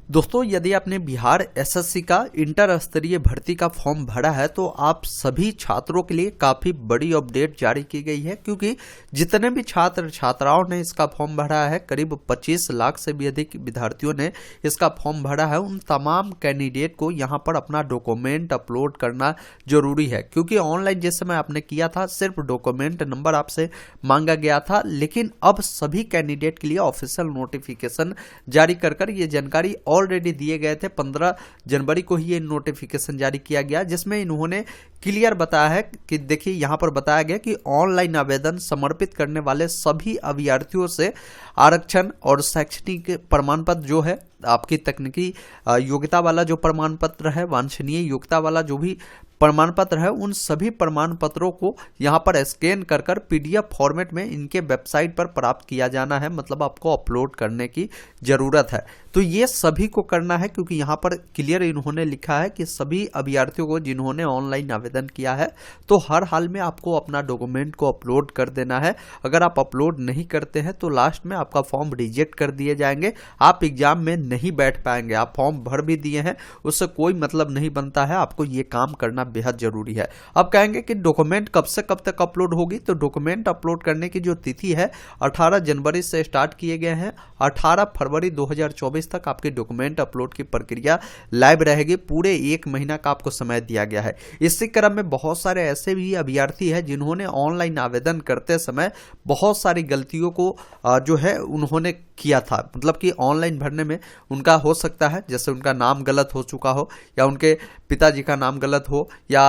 दोस्तों, यदि आपने बिहार एसएससी का इंटर स्तरीय भर्ती का फॉर्म भरा है तो आप सभी छात्रों के लिए काफी बड़ी अपडेट जारी की गई है, क्योंकि जितने भी छात्र छात्राओं ने इसका फॉर्म भरा है, करीब 25 लाख से भी अधिक विद्यार्थियों ने इसका फॉर्म भरा है, उन तमाम कैंडिडेट को यहाँ पर अपना डॉक्यूमेंट अपलोड करना जरूरी है। क्योंकि ऑनलाइन जिस समय आपने किया था सिर्फ डॉक्यूमेंट नंबर आपसे मांगा गया था, लेकिन अब सभी कैंडिडेट के लिए ऑफिशियल नोटिफिकेशन जारी कर ये जानकारी ऑलरेडी दिए गए थे। 15 जनवरी को ही ये नोटिफिकेशन जारी किया गया, जिसमें इन्होंने क्लियर बताया है कि देखिए यहाँ पर बताया गया कि ऑनलाइन आवेदन समर्पित करने वाले सभी अभ्यर्थियों से आरक्षण और शैक्षणिक प्रमाण पत्र जो है, आपकी तकनीकी योग्यता वाला जो प्रमाण पत्र है, वांछनीय योग्यता वाला जो भी प्रमाण पत्र है, उन सभी प्रमाण पत्रों को यहाँ पर स्कैन कर पीडीएफ फॉर्मेट में इनके वेबसाइट पर प्राप्त किया जाना है। मतलब आपको अपलोड करने की जरूरत है। तो ये सभी को करना है, क्योंकि यहाँ पर क्लियर इन्होंने लिखा है कि सभी अभ्यर्थियों को जिन्होंने ऑनलाइन आवेदन किया है तो हर हाल में आपको अपना डॉक्यूमेंट को अपलोड कर देना है। अगर आप अपलोड नहीं करते हैं तो लास्ट में आपका फॉर्म रिजेक्ट कर दिए जाएंगे, आप एग्जाम में नहीं बैठ पाएंगे। आप फॉर्म भर भी दिए हैं, उससे कोई मतलब नहीं बनता है। आपको ये काम करना बेहद जरूरी है। अब कहेंगे कि डॉक्यूमेंट कब से कब तक अपलोड होगी, तो डॉक्यूमेंट अपलोड करने की जो तिथि है 18 जनवरी से स्टार्ट किए गए हैं। 18 फरवरी 2024 तक आपके डॉक्यूमेंट अपलोड की प्रक्रिया लाइव रहेगी। पूरे 1 महीना का आपको समय दिया गया है। इसी क्रम में बहुत सारे ऐसे भी अभ्यर्थी हैं जिन्होंने ऑनलाइन आवेदन करते समय बहुत सारी गलतियों को जो है उन्होंने किया था। मतलब कि ऑनलाइन भरने में उनका हो सकता है जैसे उनका नाम गलत हो चुका हो, या उनके पिताजी का नाम गलत हो, या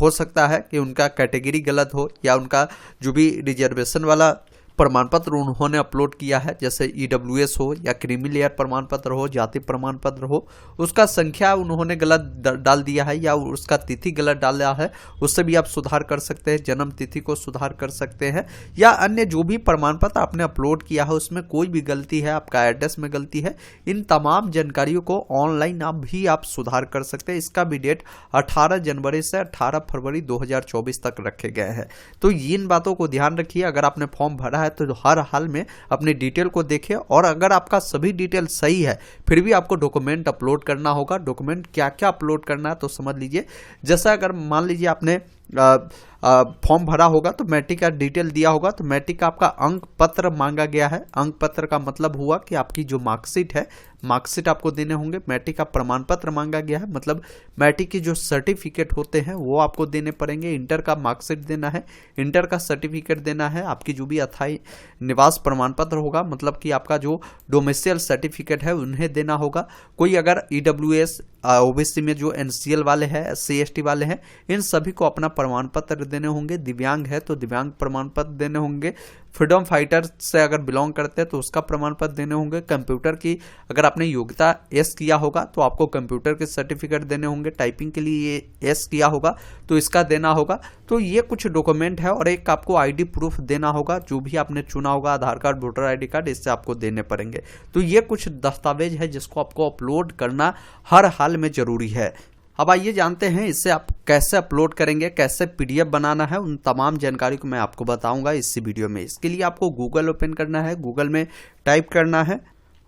हो सकता है कि उनका कैटेगरी गलत हो, या उनका जो भी रिजर्वेशन वाला प्रमाण पत्र उन्होंने अपलोड किया है, जैसे ईडब्ल्यूएस हो या क्रीमी लेयर प्रमाण पत्र हो, जाति प्रमाण पत्र हो, उसका संख्या उन्होंने गलत डाल दिया है या उसका तिथि गलत डाला है, उससे भी आप सुधार कर सकते हैं। जन्म तिथि को सुधार कर सकते हैं, या अन्य जो भी प्रमाण पत्र आपने अपलोड किया है उसमें कोई भी गलती है, आपका एड्रेस में गलती है, इन तमाम जानकारियों को ऑनलाइन आप सुधार कर सकते हैं। इसका भी डेट 18 जनवरी से 18 फरवरी 2024 तक रखे गए हैं। तो इन बातों को ध्यान रखिए। अगर आपने फॉर्म भरा है तो हर हाल में अपनी डिटेल को देखिए, और अगर आपका सभी डिटेल सही है फिर भी आपको डॉक्यूमेंट अपलोड करना होगा। डॉक्यूमेंट क्या क्या अपलोड करना है तो समझ लीजिए। जैसा अगर मान लीजिए आपने फॉर्म भरा होगा तो मैट्रिक का डिटेल दिया होगा, तो मैट्रिक का आपका अंक पत्र मांगा गया है। अंक पत्र का मतलब हुआ कि आपकी जो मार्कशीट है, मार्कशीट आपको देने होंगे। मैट्रिक का प्रमाण पत्र मांगा गया है, मतलब मैट्रिक की जो सर्टिफिकेट होते हैं वो आपको देने पड़ेंगे। इंटर का मार्कशीट देना है, इंटर का सर्टिफिकेट देना है। आपकी जो भी अस्थायी निवास प्रमाण पत्र होगा, मतलब कि आपका जो डोमिसाइल सर्टिफिकेट है, उन्हें देना होगा। कोई अगर ईडब्ल्यूएस ओबीसी में जो एनसीएल वाले हैं, एससी एसटी वाले हैं, इन सभी को अपना प्रमाण पत्र देने होंगे। दिव्यांग है तो दिव्यांग प्रमाण पत्र देने होंगे। फ्रीडम फाइटर से अगर बिलोंग करते हैं तो उसका प्रमाण पत्र देने होंगे। कंप्यूटर की अगर आपने योग्यता एस किया होगा तो आपको कंप्यूटर के सर्टिफिकेट देने होंगे। टाइपिंग के लिए ये एस किया होगा तो इसका देना होगा। तो ये कुछ डॉक्यूमेंट है, और एक आपको आईडी प्रूफ देना होगा, जो भी आपने चुना होगा, आधार कार्ड, वोटर आईडी कार्ड, इससे आपको देने पड़ेंगे। तो ये कुछ दस्तावेज है जिसको आपको अपलोड करना हर हाल में जरूरी है। अब आइए जानते हैं इससे आप कैसे अपलोड करेंगे, कैसे पीडीएफ बनाना है, उन तमाम जानकारी को मैं आपको बताऊंगा इसी वीडियो में। इसके लिए आपको गूगल ओपन करना है, गूगल में टाइप करना है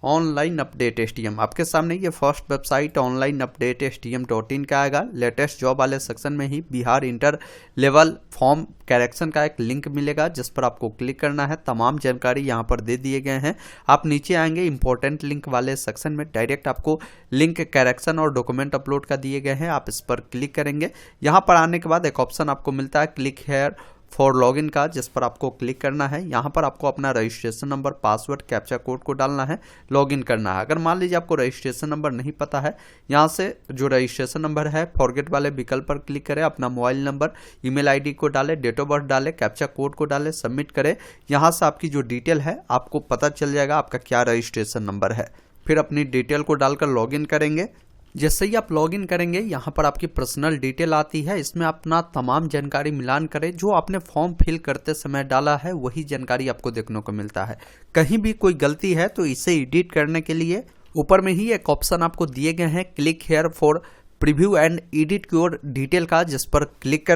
ऑनलाइन अपडेट एसटीएम। आपके सामने ये first website online update STM.in का आएगा। लेटेस्ट जॉब वाले सेक्शन में ही Bihar inter level form correction का एक लिंक मिलेगा, जिस पर आपको क्लिक करना है। तमाम जानकारी यहाँ पर दे दिए गए हैं। आप नीचे आएंगे, इंपॉर्टेंट लिंक वाले सेक्शन में डायरेक्ट आपको लिंक करेक्शन और डॉक्यूमेंट अपलोड का दिए गए हैं। आप इस पर क्लिक करेंगे। यहाँ पर आने के बाद एक ऑप्शन आपको मिलता है क्लिक हेयर फॉर लॉगिन का, जिस पर आपको क्लिक करना है। यहाँ पर आपको अपना registration number, password, captcha code को डालना है, लॉगिन करना है। अगर मान लीजिए आपको रजिस्ट्रेशन नंबर नहीं पता है, यहाँ से जो रजिस्ट्रेशन नंबर है फॉरगेट वाले विकल्प पर क्लिक करें, अपना मोबाइल नंबर, ईमेल आईडी को डालें, डेट ऑफ बर्थ डालें, कैप्चा कोड को डालें, सबमिट करें। यहाँ से आपकी जो डिटेल है आपको पता चल जाएगा आपका क्या रजिस्ट्रेशन नंबर है। फिर अपनी डिटेल को डालकर लॉगिन करेंगे। जैसे ही आप लॉगिन करेंगे यहाँ पर आपकी पर्सनल डिटेल आती है। इसमें अपना तमाम जानकारी मिलान करें। जो आपने फॉर्म फिल करते समय डाला है वही जानकारी आपको देखने को मिलता है। कहीं भी कोई गलती है तो इसे एडिट करने के लिए ऊपर में ही एक ऑप्शन आपको दिए गए हैं click here for preview and edit your detail का, जिस पर क्लिक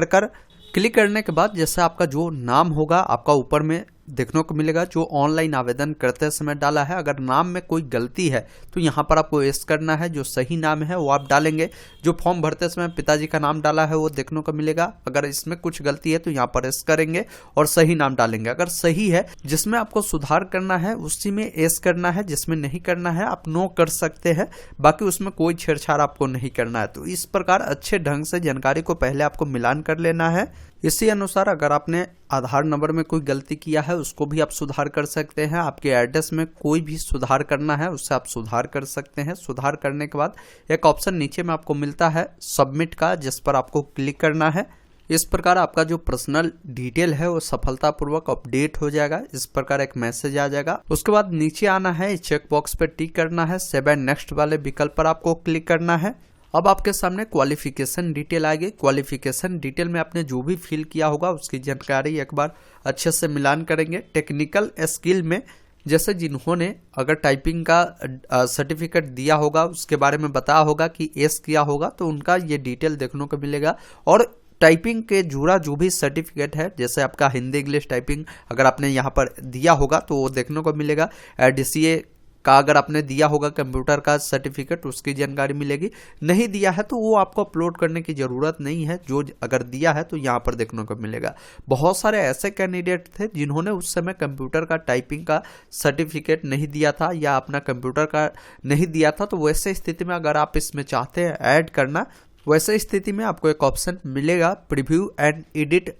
करने के बाद जैसे आपका जो नाम होगा आपका ऊपर में देखने को मिलेगा जो ऑनलाइन आवेदन करते समय डाला है। अगर नाम में कोई गलती है तो यहाँ पर आपको यस करना है, जो सही नाम है वो आप डालेंगे। जो फॉर्म भरते समय पिताजी का नाम डाला है वो देखने को मिलेगा। अगर इसमें कुछ गलती है तो यहाँ पर यस करेंगे और सही नाम डालेंगे। अगर सही है, जिसमें आपको सुधार करना है उसी में यस करना है, जिसमें नहीं करना है आप नो कर सकते हैं, बाकी उसमें कोई छेड़छाड़ आपको नहीं करना है। तो इस प्रकार अच्छे ढंग से जानकारी को पहले आपको मिलान कर लेना है। इसी अनुसार अगर आपने आधार नंबर में कोई गलती किया है उसको भी आप सुधार कर सकते हैं। आपके एड्रेस में कोई भी सुधार करना है उससे आप सुधार कर सकते हैं। सुधार करने के बाद एक ऑप्शन नीचे में आपको मिलता है सबमिट का, जिस पर आपको क्लिक करना है। इस प्रकार आपका जो पर्सनल डिटेल है वो सफलतापूर्वक अपडेट हो जाएगा। इस प्रकार एक मैसेज आ जाएगा। उसके बाद नीचे आना है, चेक बॉक्स पर टिक करना है, सेव एंड नेक्स्ट वाले विकल्प पर आपको क्लिक करना है। अब आपके सामने क्वालिफिकेशन डिटेल आएगी। क्वालिफिकेशन डिटेल में आपने जो भी फिल किया होगा उसकी जानकारी एक बार अच्छे से मिलान करेंगे। टेक्निकल स्किल में जैसे जिन्होंने अगर टाइपिंग का सर्टिफिकेट दिया होगा उसके बारे में बताया होगा कि एस किया होगा तो उनका ये डिटेल देखने को मिलेगा। और टाइपिंग के जुड़ा जो भी सर्टिफिकेट है, जैसे आपका हिंदी इंग्लिश टाइपिंग अगर आपने यहाँ पर दिया होगा तो वो देखने को मिलेगा। DCA का अगर आपने दिया होगा कंप्यूटर का सर्टिफिकेट उसकी जानकारी मिलेगी। नहीं दिया है तो वो आपको अपलोड करने की ज़रूरत नहीं है। जो अगर दिया है तो यहाँ पर देखने को मिलेगा। बहुत सारे ऐसे कैंडिडेट थे जिन्होंने उस समय कंप्यूटर का टाइपिंग का सर्टिफिकेट नहीं दिया था या अपना कंप्यूटर का नहीं दिया था। तो वैसे स्थिति में अगर आप इसमें चाहते हैं ऐड करना, वैसे स्थिति में आपको एक ऑप्शन मिलेगा preview and edit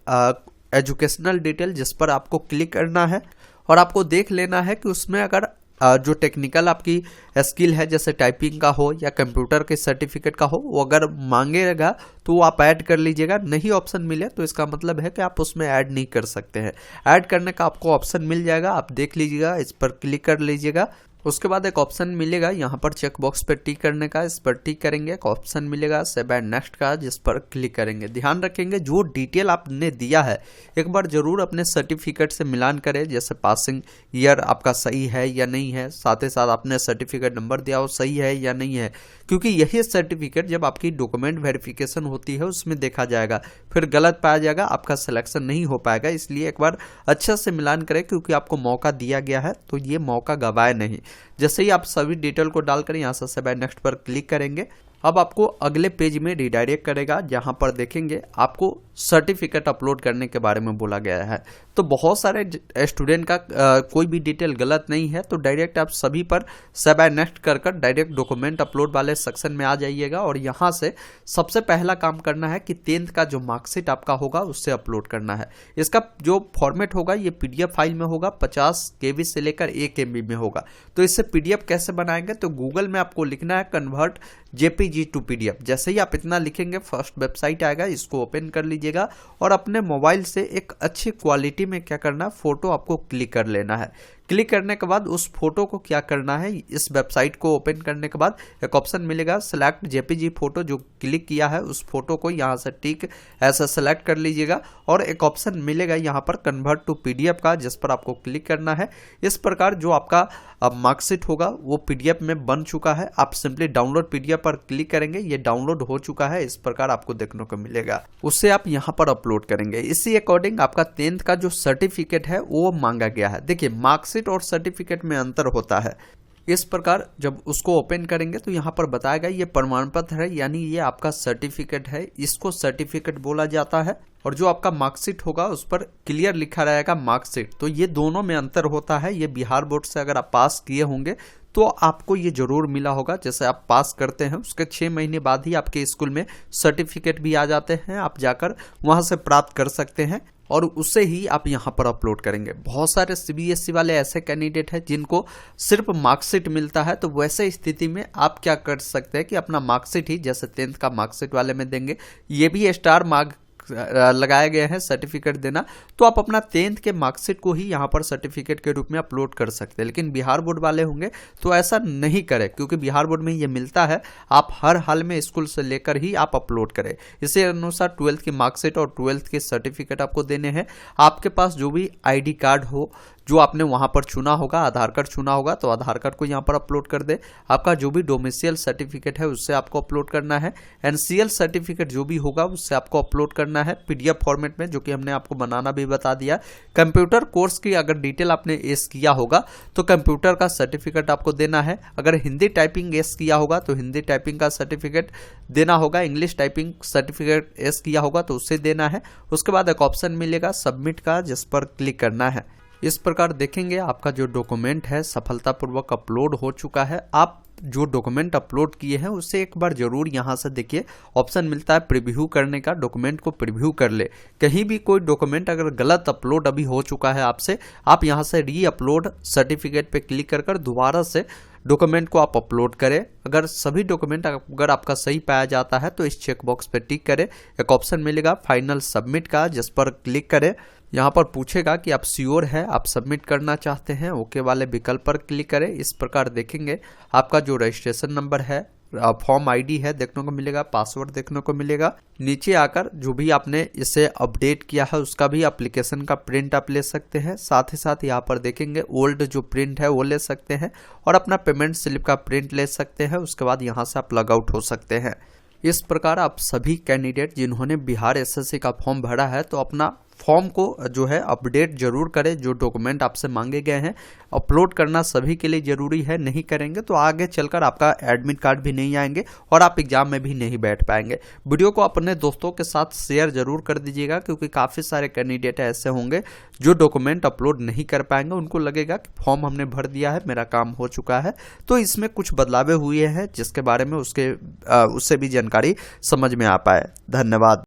educational detail, जिस पर आपको क्लिक करना है और आपको देख लेना है कि उसमें अगर जो टेक्निकल आपकी स्किल है जैसे टाइपिंग का हो या कंप्यूटर के सर्टिफिकेट का हो वो अगर मांगेगा तो वो आप ऐड कर लीजिएगा। नहीं ऑप्शन मिले तो इसका मतलब है कि आप उसमें ऐड नहीं कर सकते हैं। ऐड करने का आपको ऑप्शन मिल जाएगा, आप देख लीजिएगा, इस पर क्लिक कर लीजिएगा। उसके बाद एक ऑप्शन मिलेगा यहाँ पर चेक बॉक्स पर टिक करने का, इस पर टिक करेंगे। एक ऑप्शन मिलेगा सेव एंड नेक्स्ट का, जिस पर क्लिक करेंगे। ध्यान रखेंगे जो डिटेल आपने दिया है एक बार जरूर अपने सर्टिफिकेट से मिलान करें, जैसे पासिंग ईयर आपका सही है या नहीं है, साथ ही साथ आपने सर्टिफिकेट नंबर दिया वो सही है या नहीं है, क्योंकि यही सर्टिफिकेट जब आपकी डॉक्यूमेंट वेरिफिकेशन होती है उसमें देखा जाएगा, फिर गलत पाया जाएगा, आपका सिलेक्शन नहीं हो पाएगा। इसलिए एक बार अच्छे से मिलान करें, क्योंकि आपको मौका दिया गया है तो ये मौका गवाए नहीं। जैसे ही आप सभी डिटेल को डालकर यहाँ से सेव एंड नेक्स्ट पर क्लिक करेंगे, अब आपको अगले पेज में रिडायरेक्ट करेगा, जहां पर देखेंगे आपको सर्टिफिकेट अपलोड करने के बारे में बोला गया है। तो बहुत सारे स्टूडेंट का कोई भी डिटेल गलत नहीं है, तो डायरेक्ट आप सभी पर सेव एंड नेक्स्ट कर डायरेक्ट डॉक्यूमेंट अपलोड वाले सेक्शन में आ जाइएगा। और यहाँ से सबसे पहला काम करना है कि 10th का जो मार्कशीट आपका होगा उससे अपलोड करना है। इसका जो फॉर्मेट होगा ये PDF फाइल में होगा, 50 KB से लेकर 1 MB में होगा। तो इससे PDF कैसे बनाएंगे, तो गूगल में आपको लिखना है कन्वर्ट JPG टू PDF। जैसे ही आप इतना लिखेंगे फर्स्ट वेबसाइट आएगा, इसको ओपन कर लीजिएगा और अपने मोबाइल से एक अच्छी क्वालिटी में क्या करना है, फोटो आपको क्लिक कर लेना है। क्लिक करने के बाद उस फोटो को क्या करना है, इस वेबसाइट को ओपन करने के बाद एक ऑप्शन मिलेगा सिलेक्ट JPG फोटो, जो क्लिक किया है उस फोटो को यहाँ से टिक ऐसा सेलेक्ट कर लीजिएगा। और एक ऑप्शन मिलेगा यहाँ पर कन्वर्ट टू PDF का, जिस पर आपको क्लिक करना है। इस प्रकार जो आपका मार्कशीट होगा वो PDF में बन चुका है। आप सिंपली डाउनलोड PDF पर क्लिक करेंगे, ये डाउनलोड हो चुका है, इस प्रकार आपको देखने को मिलेगा। उससे आप यहाँ पर अपलोड करेंगे। इसी अकॉर्डिंग आपका 10th का जो सर्टिफिकेट है वो मांगा गया है। देखिए मार्कशीट और सर्टिफिकेट में अंतर होता है। इस प्रकार जब उसको ओपन करेंगे तो यहाँ पर बताएगा ये प्रमाण पत्र है, यानी ये आपका सर्टिफिकेट है, इसको सर्टिफिकेट बोला जाता है। और जो आपका मार्कशीट होगा उस पर क्लियर लिखा रहेगा मार्कशीट। तो ये दोनों में अंतर होता है। ये बिहार बोर्ड से अगर आप पास किए होंगे तो आपको ये जरूर मिला होगा। जैसे आप पास करते हैं उसके 6 महीने बाद ही आपके स्कूल में सर्टिफिकेट भी आ जाते हैं, आप जाकर वहां से प्राप्त कर सकते हैं और उससे ही आप यहाँ पर अपलोड करेंगे। बहुत सारे CBSE वाले ऐसे कैंडिडेट हैं जिनको सिर्फ मार्कशीट मिलता है, तो वैसे स्थिति में आप क्या कर सकते हैं कि अपना मार्कशीट ही जैसे 10th का मार्कशीट वाले में देंगे, ये भी स्टार मार्क लगाए गए हैं सर्टिफिकेट देना, तो आप अपना 10th के मार्कशीट को ही यहाँ पर सर्टिफिकेट के रूप में अपलोड कर सकते हैं। लेकिन बिहार बोर्ड वाले होंगे तो ऐसा नहीं करें, क्योंकि बिहार बोर्ड में ये मिलता है, आप हर हाल में स्कूल से लेकर ही आप अपलोड करें। इसी अनुसार 12th की मार्कशीट और 12th के सर्टिफिकेट आपको देने हैं। आपके पास जो भी ID कार्ड हो, जो आपने वहां पर चुना होगा, आधार कार्ड चुना होगा तो आधार कार्ड को यहाँ पर अपलोड कर दे। आपका जो भी डोमिसाइल सर्टिफिकेट है उससे आपको अपलोड करना है। एनसीएल सर्टिफिकेट जो भी होगा उससे आपको अपलोड करना है पीडीएफ फॉर्मेट में, जो कि हमने आपको बनाना भी बता दिया। कंप्यूटर कोर्स की अगर डिटेल आपने एस किया होगा तो कंप्यूटर का सर्टिफिकेट आपको देना है। अगर हिंदी टाइपिंग एस किया होगा तो हिंदी टाइपिंग का सर्टिफिकेट देना होगा। इंग्लिश टाइपिंग सर्टिफिकेट एस किया होगा तो उससे देना है। उसके बाद एक ऑप्शन मिलेगा सबमिट का, जिस पर क्लिक करना है। इस प्रकार देखेंगे आपका जो डॉक्यूमेंट है सफलतापूर्वक अपलोड हो चुका है। आप जो डॉक्यूमेंट अपलोड किए हैं उससे एक बार जरूर यहां से देखिए ऑप्शन मिलता है प्रीव्यू करने का, डॉक्यूमेंट को प्रीव्यू कर ले। कहीं भी कोई डॉक्यूमेंट अगर गलत अपलोड अभी हो चुका है आपसे, आप यहां से री अपलोड सर्टिफिकेट पे क्लिक कर दोबारा से डॉक्यूमेंट को आप अपलोड करें। अगर सभी डॉक्यूमेंट अगर आपका सही पाया जाता है तो इस चेकबॉक्स पे टिक करें। एक ऑप्शन मिलेगा फाइनल सबमिट का, जिस पर क्लिक करें। यहाँ पर पूछेगा कि आप श्योर है, आप सबमिट करना चाहते हैं, ओके वाले विकल्प पर क्लिक करें। इस प्रकार देखेंगे आपका जो रजिस्ट्रेशन नंबर है, फॉर्म आईडी है देखने को मिलेगा, पासवर्ड देखने को मिलेगा। नीचे आकर जो भी आपने इसे अपडेट किया है उसका भी एप्लीकेशन का प्रिंट आप ले सकते हैं। साथ ही साथ यहाँ पर देखेंगे ओल्ड जो प्रिंट है वो ले सकते हैं और अपना पेमेंट स्लिप का प्रिंट ले सकते हैं। उसके बाद यहाँ से आप लॉग आउट हो सकते हैं। इस प्रकार आप सभी कैंडिडेट जिन्होंने बिहार एसएससी का फॉर्म भरा है तो अपना फॉर्म को जो है अपडेट जरूर करें। जो डॉक्यूमेंट आपसे मांगे गए हैं अपलोड करना सभी के लिए जरूरी है। नहीं करेंगे तो आगे चलकर आपका एडमिट कार्ड भी नहीं आएंगे और आप एग्जाम में भी नहीं बैठ पाएंगे। वीडियो को अपने दोस्तों के साथ शेयर जरूर कर दीजिएगा, क्योंकि काफ़ी सारे कैंडिडेट ऐसे होंगे जो डॉक्यूमेंट अपलोड नहीं कर पाएंगे। उनको लगेगा कि फॉर्म हमने भर दिया है, मेरा काम हो चुका है, तो इसमें कुछ बदलाव हुए हैं जिसके बारे में उससे भी जानकारी समझ में आ पाए। धन्यवाद।